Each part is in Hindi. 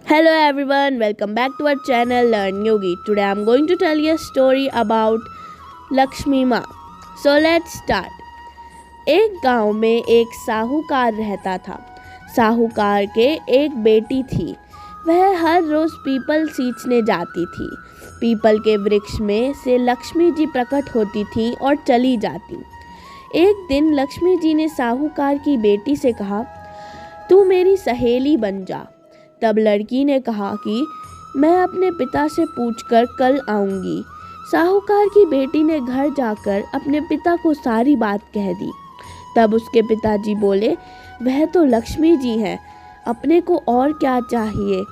Hello everyone, welcome back to our channel Learn Yogi. Today I am going to tell you a story about Lakshmi माँ. So let's start. एक गांव में एक साहूकार रहता था. साहूकार के एक बेटी थी. वह हर रोज पीपल सींचने जाती थी. पीपल के वृक्ष में से लक्ष्मी जी प्रकट होती थी और चली जाती. एक दिन लक्ष्मी जी ने साहूकार की बेटी से कहा, तू मेरी सहेली बन जा. तब लड़की ने कहा कि मैं अपने पिता से पूछकर कल आऊँगी. साहूकार की बेटी ने घर जाकर अपने पिता को सारी बात कह दी. तब उसके पिताजी बोले, वह तो लक्ष्मी जी हैं, अपने को और क्या चाहिए,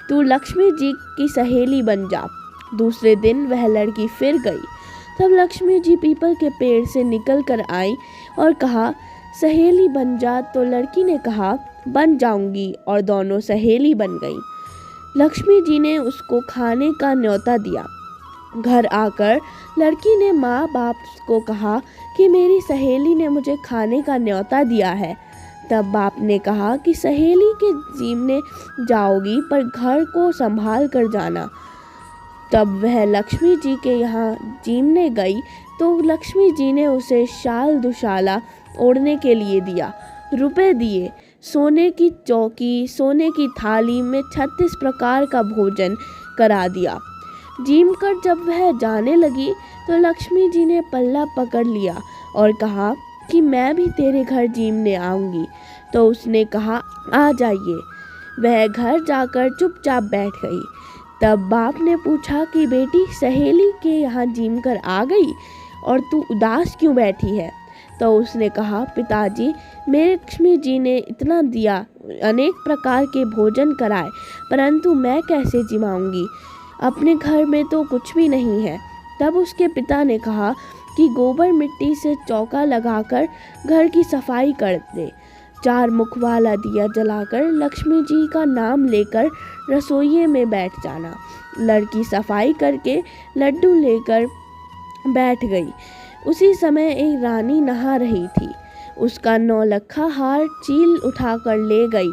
तू लक्ष्मी जी की सहेली बन जा. दूसरे दिन वह लड़की फिर गई. तब लक्ष्मी जी पीपल के पेड़ से निकल कर आई और कहा, सहेली बन जा. तो लड़की ने कहा, बन जाऊंगी, और दोनों सहेली बन गई. लक्ष्मी जी ने उसको खाने का न्योता दिया. घर आकर लड़की ने माँ बाप को कहा कि मेरी सहेली ने मुझे खाने का न्योता दिया है. तब बाप ने कहा कि सहेली के जीमने जाओगी पर घर को संभाल कर जाना. तब वह लक्ष्मी जी के यहाँ जीमने गई तो लक्ष्मी जी ने उसे शाल दुशाला ओढ़ने के लिए दिया, रुपए दिए, सोने की चौकी, सोने की थाली में 36 प्रकार का भोजन करा दिया. जीम कर जब वह जाने लगी तो लक्ष्मी जी ने पल्ला पकड़ लिया और कहा कि मैं भी तेरे घर जीमने आऊँगी. तो उसने कहा, आ जाइए. वह घर जाकर चुपचाप बैठ गई. तब बाप ने पूछा कि बेटी, सहेली के यहाँ जीम कर आ गई और तू उदास क्यों बैठी है. तो उसने कहा, पिताजी, मेरे लक्ष्मी जी ने इतना दिया, अनेक प्रकार के भोजन कराए, परंतु मैं कैसे जिमाऊंगी, अपने घर में तो कुछ भी नहीं है. तब उसके पिता ने कहा कि गोबर मिट्टी से चौका लगाकर घर की सफाई कर दे. 4 मुख वाला दिया जलाकर लक्ष्मी जी का नाम लेकर रसोई में बैठ जाना. लड़की सफाई करके लड्डू लेकर बैठ गई. उसी समय एक रानी नहा रही थी. उसका 9 हार चील उठाकर ले गई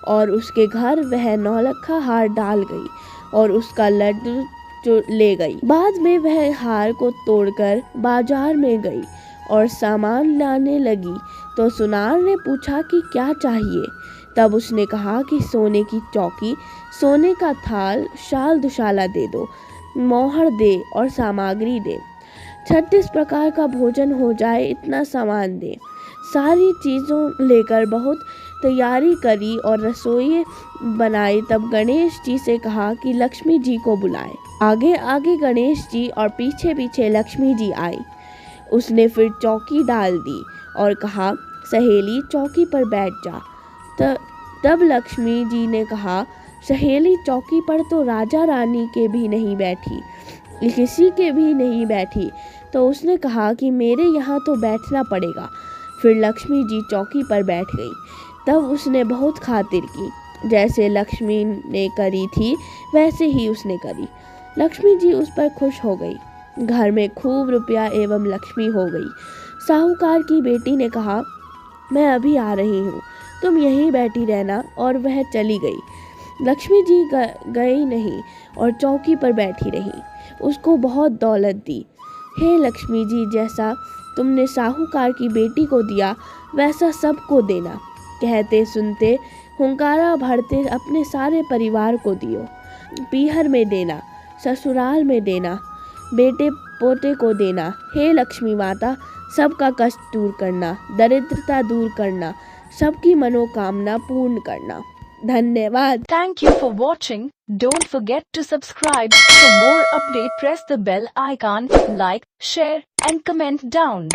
और उसके घर वह 9 हार डाल गई और उसका लड्डू ले गई. बाद में वह हार को तोड़कर बाजार में गई और सामान लाने लगी. तो सुनार ने पूछा कि क्या चाहिए. तब उसने कहा कि सोने की चौकी, सोने का थाल, शाल दुशाला दे दो, मोहर दे और सामग्री दे. 36 प्रकार का भोजन हो जाए इतना सामान दे. सारी चीज़ों लेकर बहुत तैयारी करी और रसोई बनाई. तब गणेश जी से कहा कि लक्ष्मी जी को बुलाए. आगे आगे गणेश जी और पीछे पीछे लक्ष्मी जी आई. उसने फिर चौकी डाल दी और कहा, सहेली चौकी पर बैठ जा. तब लक्ष्मी जी ने कहा, सहेली चौकी पर तो राजा रानी के भी नहीं बैठी, किसी के भी नहीं बैठी. तो उसने कहा कि मेरे यहाँ तो बैठना पड़ेगा. फिर लक्ष्मी जी चौकी पर बैठ गई. तब उसने बहुत खातिर की. जैसे लक्ष्मी ने करी थी वैसे ही उसने करी. लक्ष्मी जी उस पर खुश हो गई. घर में खूब रुपया एवं लक्ष्मी हो गई. साहूकार की बेटी ने कहा, मैं अभी आ रही हूँ, तुम यहीं बैठी रहना. और वह चली गई. लक्ष्मी जी गई नहीं और चौकी पर बैठी रही. उसको बहुत दौलत दी. हे लक्ष्मी जी, जैसा तुमने साहूकार की बेटी को दिया वैसा सबको देना. कहते सुनते हुंकारा भरते अपने सारे परिवार को दियो. पीहर में देना, ससुराल में देना, बेटे पोते को देना. हे लक्ष्मी माता, सबका कष्ट दूर करना, दरिद्रता दूर करना, सबकी मनोकामना पूर्ण करना. धन्यवाद. Thank you for watching. Don't forget to subscribe. For more update, press the bell icon, like, share and comment down.